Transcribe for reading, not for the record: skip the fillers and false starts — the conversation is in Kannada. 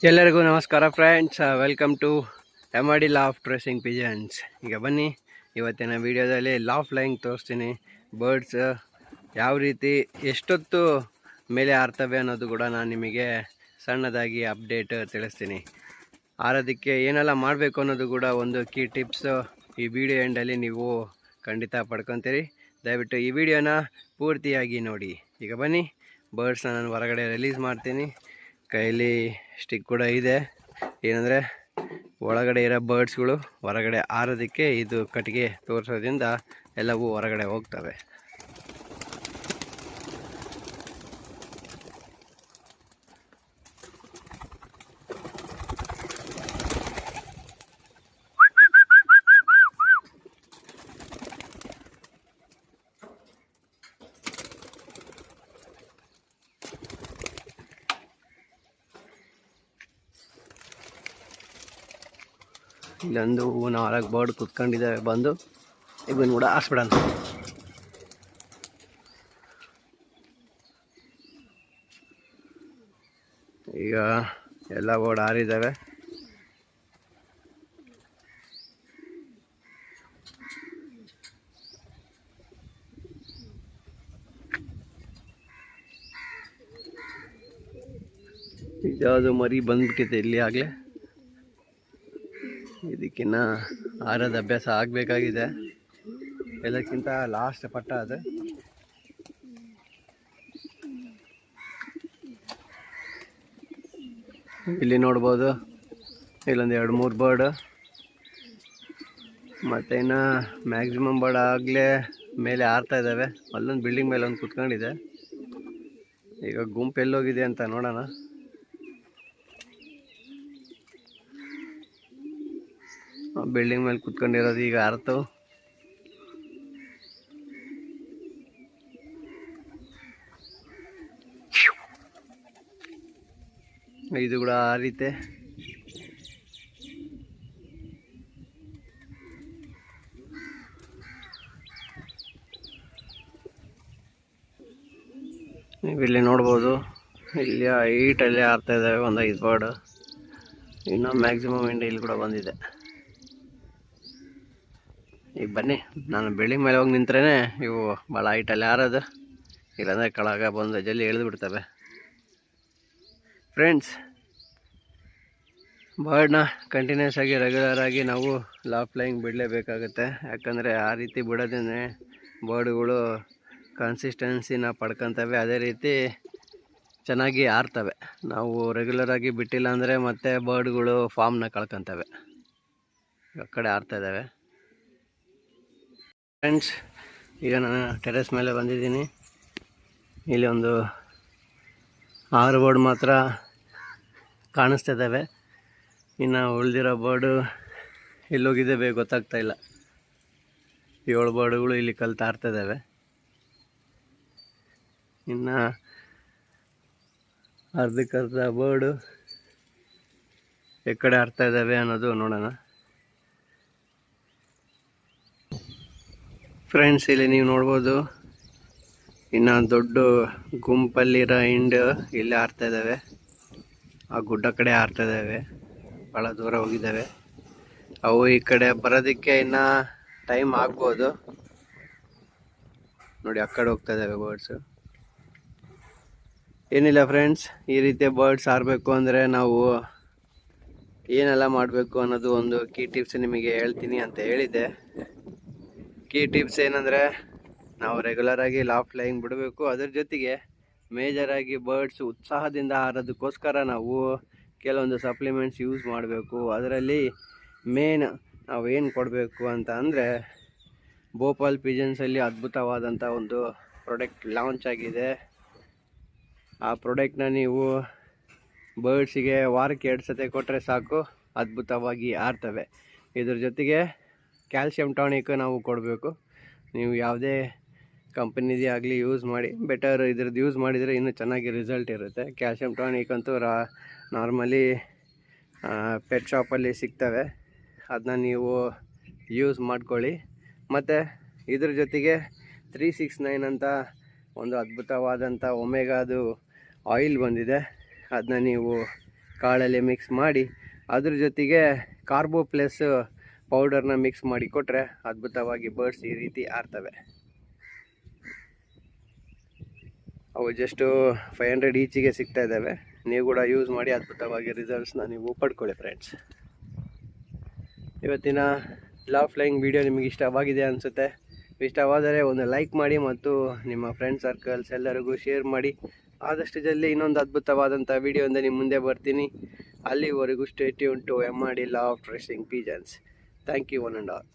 ಎಲ್ಲರಿಗೂ ನಮಸ್ಕಾರ friends, welcome to MRD loft racing pigeons. ಈಗ ಬನ್ನಿ, ಇವತ್ತಿನ ವಿಡಿಯೋದಲ್ಲಿ ಲಾಫ್ ಫ್ಲೈಯಿಂಗ್ ತೋರಿಸ್ತೀನಿ. ಬರ್ಡ್ಸ್ ಯಾವ ರೀತಿ ಎಷ್ಟೊತ್ತು ಮೇಲೆ ಹಾರ್ತವೆ ಅನ್ನೋದು ಕೂಡ ನಾನು ನಿಮಗೆ ಸಣ್ಣದಾಗಿ ಅಪ್ಡೇಟ್ ತಿಳಿಸ್ತೀನಿ. ಹಾರೋದಕ್ಕೆ ಏನೆಲ್ಲ ಮಾಡಬೇಕು ಅನ್ನೋದು ಕೂಡ ಒಂದು ಕೀ ಟಿಪ್ಸು ಈ ವಿಡಿಯೋ ಎಂಡಲ್ಲಿ ನೀವು ಖಂಡಿತ ಪಡ್ಕೊತೀರಿ. ದಯವಿಟ್ಟು ಈ ವಿಡಿಯೋನ ಪೂರ್ತಿಯಾಗಿ ನೋಡಿ. ಈಗ ಬನ್ನಿ, ಬರ್ಡ್ಸ್ನ ನಾನು ಹೊರಗಡೆ ರಿಲೀಸ್ ಮಾಡ್ತೀನಿ. ಕೈಲಿ ಸ್ಟಿಕ್ ಕೂಡ ಇದೆ. ಏನಂದರೆ ಒಳಗಡೆ ಇರೋ ಬರ್ಡ್ಸ್ಗಳು ಹೊರಗಡೆ ಹಾರೋದಕ್ಕೆ ಇದು ಕಟ್ಟಿಗೆ ತೋರಿಸೋದ್ರಿಂದ ಎಲ್ಲವೂ ಹೊರಗಡೆ ಹೋಗ್ತವೆ. ಇಲ್ಲೊಂದು 4 ಬರ್ಡ್ ಕುತ್ಕೊಂಡಿದ್ದಾವೆ. ಬಂದು ಇವನ್ ಕೂಡ ಹಾಸ್ಬಿಡೋಣ. ಈಗ ಎಲ್ಲ ಬರ್ಡ್ ಹಾರಿದ್ದಾವೆ. ಇದ್ಯಾವುದು ಮರಿ ಬಂದ್ಬಿಟ್ಟಿದೆ ಇಲ್ಲಿ ಆಗಲೇ. ಇದಕ್ಕಿನ್ನ ಹಾರೋದು ಅಭ್ಯಾಸ ಆಗಬೇಕಾಗಿದೆ. ಎಲ್ಲಕ್ಕಿಂತ ಲಾಸ್ಟ್ ಪಟ್ಟ ಅದು. ಇಲ್ಲಿ ನೋಡ್ಬೋದು, ಇಲ್ಲೊಂದು 2-3 ಬರ್ಡ್. ಮತ್ತು ಇನ್ನು ಮ್ಯಾಕ್ಸಿಮಮ್ ಬರ್ಡ್ ಆಗಲೇ ಮೇಲೆ ಹಾರ್ತಾ ಇದ್ದಾವೆ. ಅಲ್ಲೊಂದು ಬಿಲ್ಡಿಂಗ್ ಮೇಲೆ ಒಂದು ಕುತ್ಕೊಂಡಿದೆ. ಈಗ ಗುಂಪು ಎಲ್ಲೋಗಿದೆ ಅಂತ ನೋಡೋಣ. ಬಿಲ್ಡಿಂಗ್ ಮೇಲೆ ಕುತ್ಕೊಂಡಿರೋದು ಈಗ ಹಾರ್ತು. ಇದು ಕೂಡ ಹಾರಿತೆ. ನೀವಿಲ್ಲಿ ನೋಡ್ಬೋದು, ಇಲ್ಲಿ ಹೈಟಲ್ಲಿ ಹಾರ್ತಾ ಇದ್ದಾವೆ ಒಂದು 5 ಬರ್ಡ್. ಇನ್ನು ಮ್ಯಾಕ್ಸಿಮಮ್ ಇಂಡಿ ಇಲ್ಲಿ ಕೂಡ ಬಂದಿದೆ. ಈಗ ಬನ್ನಿ, ನಾನು ಬಿಲ್ಡಿಂಗ್ ಮೇಲೆ ಹೋಗಿ ನಿಂತ್ರೇ ಇವು ಭಾಳ ಹೈಟಲ್ಲಿ ಹಾರೋದು. ಇಲ್ಲಾಂದರೆ ಕೆಳಗೆ ಬಂದು ಜಲ್ದಿ ಎಳೆದು ಬಿಡ್ತವೆ. ಫ್ರೆಂಡ್ಸ್, ಬರ್ಡ್ನ ಕಂಟಿನ್ಯೂಸ್ ಆಗಿ ರೆಗ್ಯುಲರ್ ಆಗಿ ನಾವು ಲಾಫ್ ಫ್ಲೈಯಿಂಗ್ ಬಿಡಲೇಬೇಕಾಗುತ್ತೆ. ಯಾಕಂದರೆ ಆ ರೀತಿ ಬಿಡೋದೇ ಬರ್ಡ್ಗಳು ಕನ್ಸಿಸ್ಟೆನ್ಸಿನ ಪಡ್ಕೊತವೆ, ಅದೇ ರೀತಿ ಚೆನ್ನಾಗಿ ಹಾರ್ತವೆ. ನಾವು ರೆಗ್ಯುಲರಾಗಿ ಬಿಟ್ಟಿಲ್ಲ ಅಂದರೆ ಮತ್ತೆ ಬರ್ಡ್ಗಳು ಫಾರ್ಮ್ನ ಕಳ್ಕೊತವೆ. ಆ ಕಡೆ ಹಾರ್ತಾ ಇದ್ದಾವೆ. ಫ್ರೆಂಡ್ಸ್, ಈಗ ನಾನು ಟೆರೆಸ್ ಮೇಲೆ ಬಂದಿದ್ದೀನಿ. ಇಲ್ಲಿ ಒಂದು 6 ಬರ್ಡ್ ಮಾತ್ರ ಕಾಣಿಸ್ತಾ ಇದ್ದಾವೆ. ಇನ್ನು ಉಳಿದಿರೋ ಬರ್ಡು ಎಲ್ಲೋಗಿದ್ದಾವೆ ಗೊತ್ತಾಗ್ತಾ ಇಲ್ಲ. 7 ಬರ್ಡ್ಗಳು ಇಲ್ಲಿ ಕಲ್ತು ಹಾರ್ತಾ ಇದ್ದಾವೆ. ಇನ್ನು ಅರ್ಧಕ್ಕರ್ಧ ಬರ್ಡು ಎಕ್ಕಡೆ ಹಾರ್ತಾ ಇದ್ದಾವೆ ಅನ್ನೋದು ನೋಡೋಣ. ಫ್ರೆಂಡ್ಸ್, ಇಲ್ಲಿ ನೀವು ನೋಡ್ಬೋದು, ಇನ್ನು ದೊಡ್ಡ ಗುಂಪಲ್ಲಿರೋ ಹಿಂಡು ಇಲ್ಲಿ ಹಾರ್ತಾ ಇದ್ದಾವೆ. ಆ ಗುಡ್ಡ ಕಡೆ ಹಾರ್ತಾ ಇದ್ದಾವೆ, ಭಾಳ ದೂರ ಹೋಗಿದ್ದಾವೆ. ಅವು ಈ ಕಡೆ ಬರೋದಕ್ಕೆ ಇನ್ನು ಟೈಮ್ ಆಗ್ಬೋದು. ನೋಡಿ, ಆ ಕಡೆ ಹೋಗ್ತಾ ಇದ್ದಾವೆ ಬರ್ಡ್ಸು. ಏನಿಲ್ಲ ಫ್ರೆಂಡ್ಸ್, ಈ ರೀತಿ ಬರ್ಡ್ಸ್ ಹಾರಬೇಕು ಅಂದರೆ ನಾವು ಏನೆಲ್ಲ ಮಾಡಬೇಕು ಅನ್ನೋದು ಒಂದು ಕೀ ಟಿಪ್ಸ್ ನಿಮಗೆ ಹೇಳ್ತೀನಿ ಅಂತ ಹೇಳಿದ್ದೆ. ಕೀ ಟಿಪ್ಸ್ ಏನಂದರೆ, ನಾವು ರೆಗ್ಯುಲರಾಗಿ ಲಾಫ್ ಫ್ಲೈಯಿಂಗ್ ಬಿಡಬೇಕು. ಅದ್ರ ಜೊತೆಗೆ ಮೇಜರಾಗಿ ಬರ್ಡ್ಸ್ ಉತ್ಸಾಹದಿಂದ ಹಾರೋದಕ್ಕೋಸ್ಕರ ನಾವು ಕೆಲವೊಂದು ಸಪ್ಲಿಮೆಂಟ್ಸ್ ಯೂಸ್ ಮಾಡಬೇಕು. ಅದರಲ್ಲಿ ಮೇನ್ ನಾವು ಏನು ಕೊಡಬೇಕು ಅಂತ ಅಂದರೆ, ಭೋಪಾಲ್ ಪಿಜನ್ಸಲ್ಲಿ ಅದ್ಭುತವಾದಂಥ ಒಂದು ಪ್ರಾಡಕ್ಟ್ ಲಾಂಚ್ ಆಗಿದೆ. ಆ ಪ್ರಾಡಕ್ಟ್ನ ನೀವು ಬರ್ಡ್ಸಿಗೆ ವಾರಕ್ಕೆ 2 ಸತಿ ಕೊಟ್ಟರೆ ಸಾಕು, ಅದ್ಭುತವಾಗಿ ಹಾರ್ತವೆ. ಇದ್ರ ಜೊತೆಗೆ ಕ್ಯಾಲ್ಶಿಯಂ ಟಾನಿಕ್ ನಾವು ಕೊಡಬೇಕು. ನೀವು ಯಾವುದೇ ಕಂಪನಿದೇ ಆಗಲಿ ಯೂಸ್ ಮಾಡಿ, ಬೆಟರ್ ಇದ್ರದ್ದು ಯೂಸ್ ಮಾಡಿದರೆ ಇನ್ನೂ ಚೆನ್ನಾಗಿ ರಿಸಲ್ಟ್ ಇರುತ್ತೆ. ಕ್ಯಾಲ್ಶಿಯಂ ಟಾನಿಕ್ ಅಂತೂ ನಾರ್ಮಲಿ ಪೆಟ್ ಶಾಪಲ್ಲಿ ಸಿಗ್ತವೆ. ಅದನ್ನ ನೀವು ಯೂಸ್ ಮಾಡ್ಕೊಳ್ಳಿ. ಮತ್ತು ಇದ್ರ ಜೊತೆಗೆ 369 ಅಂತ ಒಂದು ಅದ್ಭುತವಾದಂಥ ಒಮೆಗಾದು ಆಯಿಲ್ ಬಂದಿದೆ. ಅದನ್ನ ನೀವು ಕಾಳಲ್ಲಿ ಮಿಕ್ಸ್ ಮಾಡಿ ಅದ್ರ ಜೊತೆಗೆ ಕಾರ್ಬೋ ಪ್ಲಸ್ ಪೌಡರ್ನ ಮಿಕ್ಸ್ ಮಾಡಿ ಕೊಟ್ಟರೆ ಅದ್ಭುತವಾಗಿ ಬರ್ಡ್ಸ್ ಈ ರೀತಿ ಆರ್ತವೆ. ಅವು ಜಸ್ಟು 500 ಈಚಿಗೆ ಸಿಗ್ತಾ ಇದ್ದಾವೆ. ನೀವು ಕೂಡ ಯೂಸ್ ಮಾಡಿ ಅದ್ಭುತವಾಗಿ ರಿಸಲ್ಟ್ಸ್ನ ನೀವು ಪಡ್ಕೊಳ್ಳಿ ಫ್ರೆಂಡ್ಸ್. ಇವತ್ತಿನ ಲವ್ ಫ್ಲೈಯಿಂಗ್ ವಿಡಿಯೋ ನಿಮಗೆ ಇಷ್ಟವಾಗಿದೆ ಅನಿಸುತ್ತೆ. ಇಷ್ಟವಾದರೆ ಒಂದು ಲೈಕ್ ಮಾಡಿ ಮತ್ತು ನಿಮ್ಮ ಫ್ರೆಂಡ್ ಸರ್ಕಲ್ಸ್ ಎಲ್ಲರಿಗೂ ಶೇರ್ ಮಾಡಿ. ಆದಷ್ಟು ಜಲ್ದಿ ಇನ್ನೊಂದು ಅದ್ಭುತವಾದಂಥ ವಿಡಿಯೋಯಿಂದ ನಿಮ್ಮ ಮುಂದೆ ಬರ್ತೀನಿ. ಅಲ್ಲಿವರೆಗೂ stay tune to MRD love of racing pigeons. Thank you one and all.